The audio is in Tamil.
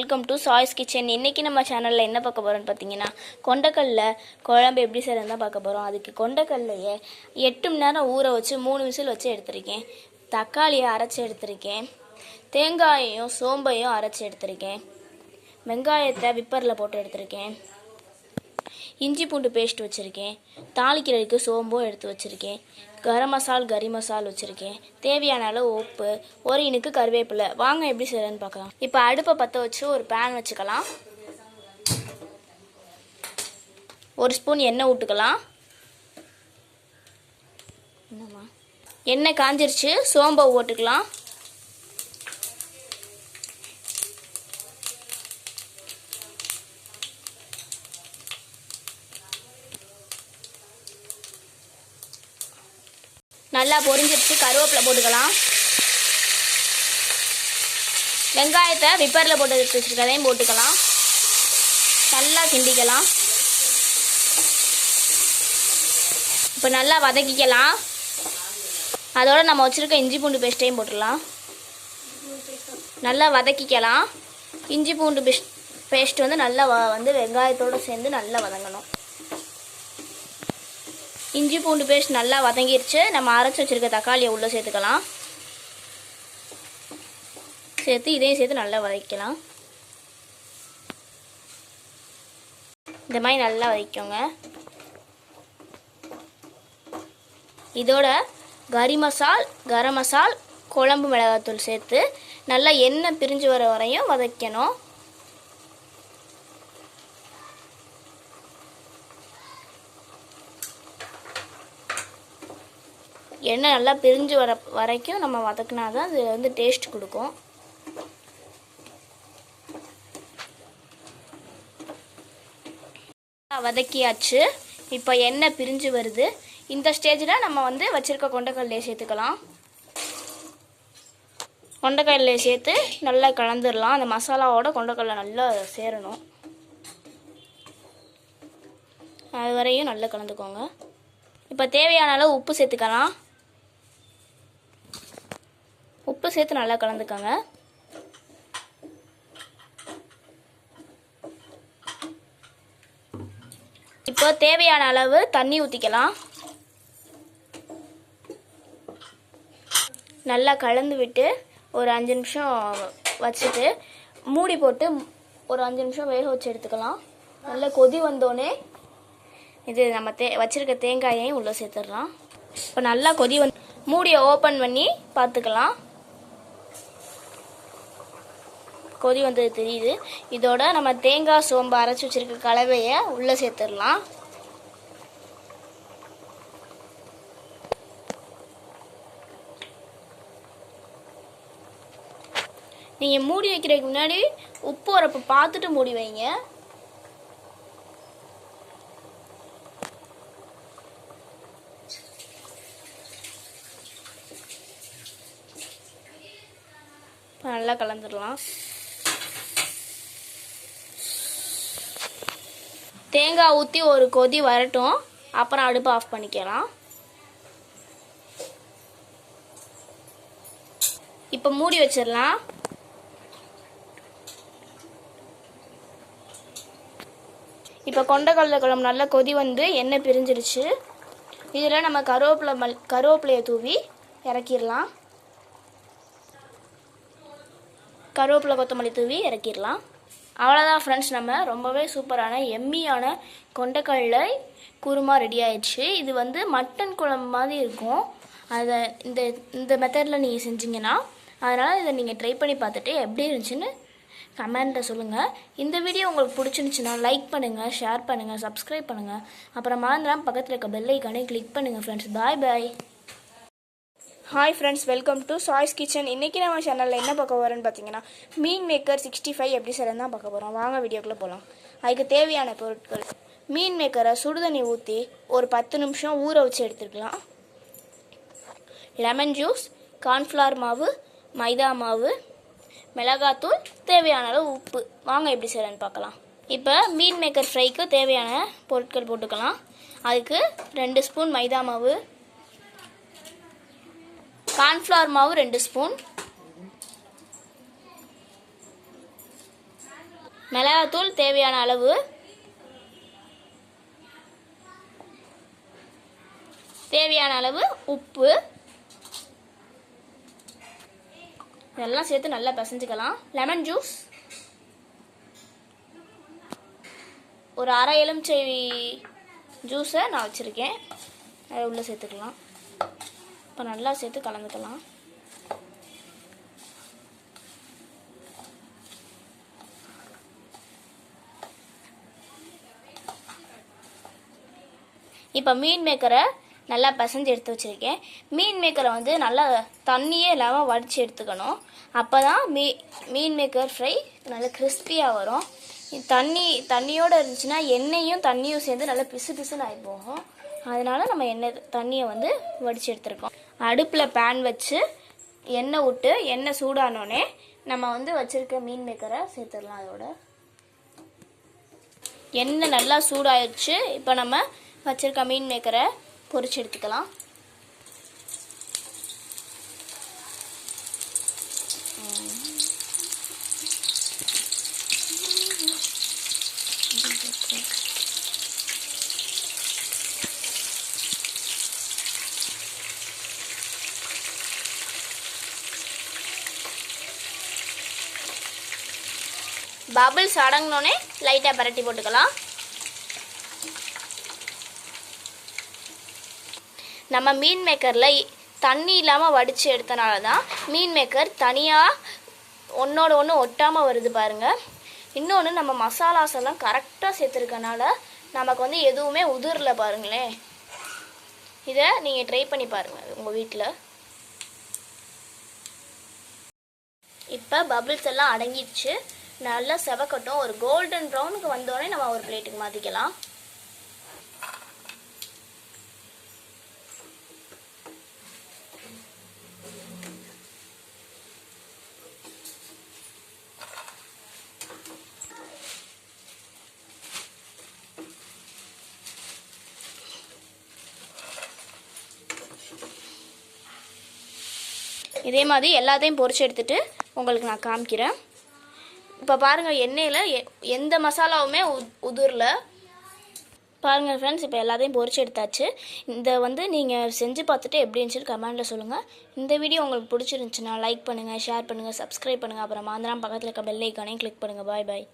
Welcome to choice kitchen. இன்றைக்கி நம்ம சேனலில் என்ன பார்க்க போகிறோம்னு பார்த்தீங்கன்னா, கொண்டக்கடல குழம்பு எப்படி செய்யறதுன்னு தான் பார்க்க போகிறோம். அதுக்கு கொண்டக்கடலையே 8 மணி நேரம் ஊற வச்சு 3 விசில் வச்சு எடுத்திருக்கேன். தக்காளியை அரைச்சி எடுத்திருக்கேன். தேங்காயையும் சோம்பையும் அரைச்சி எடுத்திருக்கேன். வெங்காயத்தை விப்பரில் போட்டு எடுத்திருக்கேன். இஞ்சி பூண்டு பேஸ்ட் வச்சுருக்கேன். தாளிக்கிறதுக்கு சோம்பும் எடுத்து வச்சுருக்கேன். கரம் மசால் கறி மசால் வச்சுருக்கேன். தேவையான அளவு உப்பு, ஒரு இனுக்கு கருவேப்பிலை. வாங்க எப்படி செய்யறதுன்னு பார்க்கலாம். இப்போ அடுப்பை பற்ற வச்சு ஒரு பேன் வச்சுக்கலாம். 1 ஸ்பூன் எண்ணெய் விட்டுக்கலாம். எண்ணெய் காஞ்சிருச்சு, சோம்பை போட்டுக்கலாம். நல்லா பொரிஞ்சிருச்சு, கருவேப்பிலை போட்டுக்கலாம். வெங்காயத்தை விப்பரில் போட்டு எடுத்து வச்சுருக்கதையும் போட்டுக்கலாம். நல்லா கிண்டிக்கலாம். இப்போ நல்லா வதக்கிக்கலாம். அதோட நம்ம வச்சுருக்க இஞ்சி பூண்டு பேஸ்ட்டையும் போட்டுடலாம். நல்லா வதக்கிக்கலாம். இஞ்சி பூண்டு பேஸ்ட் வந்து நல்லா வெங்காயத்தோடு சேர்ந்து நல்லா வதங்கணும். இஞ்சி பூண்டு பேஸ்ட் நல்லா வதங்கிருச்சு. நம்ம அரைச்சி வச்சுருக்க தக்காளியை உள்ளே சேர்த்துக்கலாம். இதையும் சேர்த்து நல்லா வதக்கலாம். இந்த மாதிரி நல்லா வதக்கிக்கோங்க. இதோட கறி மசால், கரம் மசால், குழம்பு மிளகாத்தூள் சேர்த்து நல்லா எண்ணெய் பிரிஞ்சு வர வரையும் வதக்கணும். எண்ணெய் நல்லா பிரிஞ்சு வர வரைக்கும் நம்ம வதக்கினா தான் அது வந்து டேஸ்ட் கொடுக்கும். வதக்கியாச்சு. இப்போ எண்ணெய் பிரிஞ்சு வருது. இந்த ஸ்டேஜில் நம்ம வந்து வச்சுருக்க கொண்டக்கடலையை சேர்த்துக்கலாம். கொண்டக்கடலையை சேர்த்து நல்லா கலந்துடலாம். அந்த மசாலாவோட கொண்டக்கடலை நல்லா சேரணும். அது வரையும் நல்லா கலந்துக்கோங்க. இப்போ தேவையான அளவு உப்பு சேர்த்துக்கலாம். உப்பு சேர்த்து நல்லா கலந்துக்கோங்க. இப்போ தேவையான அளவு தண்ணி ஊற்றிக்கலாம். நல்லா கலந்து விட்டு ஒரு 5 நிமிஷம் வச்சுட்டு மூடி போட்டு ஒரு 5 நிமிஷம் வேக வச்சு எடுத்துக்கலாம். நல்லா கொதி வந்தோடனே இது நம்ம வச்சுருக்க தேங்காயையும் உள்ளே சேர்த்துடலாம். இப்போ நல்லா கொதி மூடியை ஓப்பன் பண்ணி பார்த்துக்கலாம். கொதி வந்தது தெரியுது. இதோட நம்ம தேங்காய் சோம்பு அரைச்சி வச்சுருக்க கலவையை உள்ளே சேர்த்துடலாம். நீங்கள் மூடி வைக்கிறதுக்கு முன்னாடி உப்பு உரப்பு பார்த்துட்டு மூடி வைங்க. நல்லா கலந்துடலாம். தேங்காய் ஊற்றி ஒரு கொதி வரட்டும். அப்புறம் அடுப்பு ஆஃப் பண்ணிக்கலாம். இப்போ மூடி வச்சிடலாம். இப்போ கொண்டக்கடலை குழம்பு நல்லா கொதி வந்து எண்ணெய் பிரிஞ்சிருச்சு. இதில் நம்ம கருவேப்பிலையை தூவி இறக்கிடலாம். கருவேப்பிலை கொத்தமல்லி தூவி இறக்கிடலாம். அவ்வளோதான் ஃப்ரெண்ட்ஸ், நம்ம ரொம்பவே சூப்பரான எம்மியான கொண்டக்கடலை குருமா ரெடி ஆயிடுச்சு. இது வந்து மட்டன் குழம்பு மாதிரி இருக்கும். அதை இந்த மெத்தடில் நீங்கள் செஞ்சீங்கன்னா, அதனால் இதை நீங்கள் ட்ரை பண்ணி பார்த்துட்டு எப்படி இருந்துச்சுன்னு கமெண்ட்டில் சொல்லுங்கள். இந்த வீடியோ உங்களுக்கு பிடிச்சிருந்துச்சுன்னா லைக் பண்ணுங்கள், ஷேர் பண்ணுங்கள், சப்ஸ்கிரைப் பண்ணுங்கள். அப்புறம் மறந்துடாம பக்கத்தில் இருக்க பெல் ஐக்கானே கிளிக் பண்ணுங்கள் friends. Bye bye. Hi friends, welcome to choice kitchen. இன்றைக்கி நம்ம சேனலில் என்ன பார்க்க போகிறோன்னு பார்த்தீங்கன்னா, மீன் மேக்கர் 65 எப்படி செய்யறது தான் பார்க்க போகிறோம். வாங்க வீடியோக்குள்ளே போகலாம். அதுக்கு தேவையான பொருட்கள்: மீன் மேக்கரை சுடுதண்ணி ஊற்றி ஒரு 10 நிமிஷம் ஊற வச்சு எடுத்துக்கலாம். லெமன் ஜூஸ், கார்ன்ஃப்ளவர் மாவு, மைதா மாவு, மிளகாத்தூள், தேவையான அளவு உப்பு. வாங்க எப்படி செய்யறதுன்னு பார்க்கலாம். இப்போ மீன் மேக்கர் ஃப்ரைக்கு தேவையான பொருட்கள் போட்டுக்கலாம். அதுக்கு 2 ஸ்பூன் மைதா மாவு, கார்ன்ஃப்ளவர் மாவு 2 ஸ்பூன், மிளகாத்தூள் தேவையான அளவு, தேவையான அளவு உப்பு, இதெல்லாம் சேர்த்து நல்லா பிசைஞ்சுக்கலாம். லெமன் ஜூஸ், ஒரு அரை எலுமிச்சை ஜூஸை நான் வச்சுருக்கேன், அதை உள்ளே சேர்த்துக்கலாம். இப்போ நல்லா சேர்த்து கலந்துக்கலாம். இப்போ மீன் மேக்கரை நல்லா பிசைஞ்சு எடுத்து வச்சுருக்கேன். மீன் மேக்கரை வந்து நல்லா தண்ணியே இல்லாமல் வடித்து எடுத்துக்கணும். அப்போ தான் மீன் மேக்கர் ஃப்ரை நல்லா கிறிஸ்பியாக வரும். தண்ணியோடு இருந்துச்சுன்னா எண்ணெயும் தண்ணியும் சேர்ந்து நல்லா பிசு பிசுன்னு ஆகி போகும். அதனால் நம்ம தண்ணியை வந்து வடித்து எடுத்துருக்கோம். அடுப்பில் பேன் வச்சு எண்ணெய் விட்டு எண்ணெய் சூடானோடனே நம்ம வந்து வச்சுருக்க மீன் மேக்கரை சேர்த்துடலாம். அதோட எண்ணெய் நல்லா சூடாயிடுச்சு. இப்போ நம்ம வச்சுருக்க மீன் மேக்கரை பொரிச்சு எடுத்துக்கலாம். பபிள்ஸ் அடங்கினோடனே லைட்டாக பரட்டி போட்டுக்கலாம். நம்ம மீன் மேக்கரில் தண்ணி இல்லாமல் வடித்து எடுத்தனால தான் மீன் மேக்கர் தனியாக ஒன்றோட ஒன்று ஒட்டாமல் வருது பாருங்கள். இன்னொன்று நம்ம மசாலாஸ் எல்லாம் கரெக்டாக சேர்த்துருக்கனால நமக்கு வந்து எதுவுமே உதிரல பாருங்களேன். இதை நீங்கள் ட்ரை பண்ணி பாருங்கள் உங்கள் வீட்டில். இப்போ பபிள்ஸ் எல்லாம் அடங்கிடுச்சு. நல்லா செவக்கட்டும். ஒரு கோல்டன் ப்ரௌனுக்கு வந்தோடனே நம்ம ஒரு பிளேட்டுக்கு மாற்றிக்கலாம். இதே மாதிரி எல்லாத்தையும் பொரிச்சு எடுத்துட்டு உங்களுக்கு நான் காமிக்கிறேன். இப்போ பாருங்கள், எண்ணெயில் எந்த மசாலாவுமே உதிரல பாருங்கள் ஃப்ரெண்ட்ஸ். இப்போ எல்லாத்தையும் பொரிச்சு எடுத்தாச்சு. இந்த வந்து நீங்கள் செஞ்சு பார்த்துட்டு எப்படி இருந்துச்சுன்னு கமெண்ட்டில் சொல்லுங்கள். இந்த வீடியோ உங்களுக்கு பிடிச்சிருந்துச்சுன்னா லைக் பண்ணுங்கள், ஷேர் பண்ணுங்கள், சப்ஸ்கிரைப் பண்ணுங்கள். அப்புறம் மாந்திரம் பக்கத்தில் இருக்க பெல் ஐக்கானையும் கிளிக் பண்ணுங்கள். பாய் பாய்.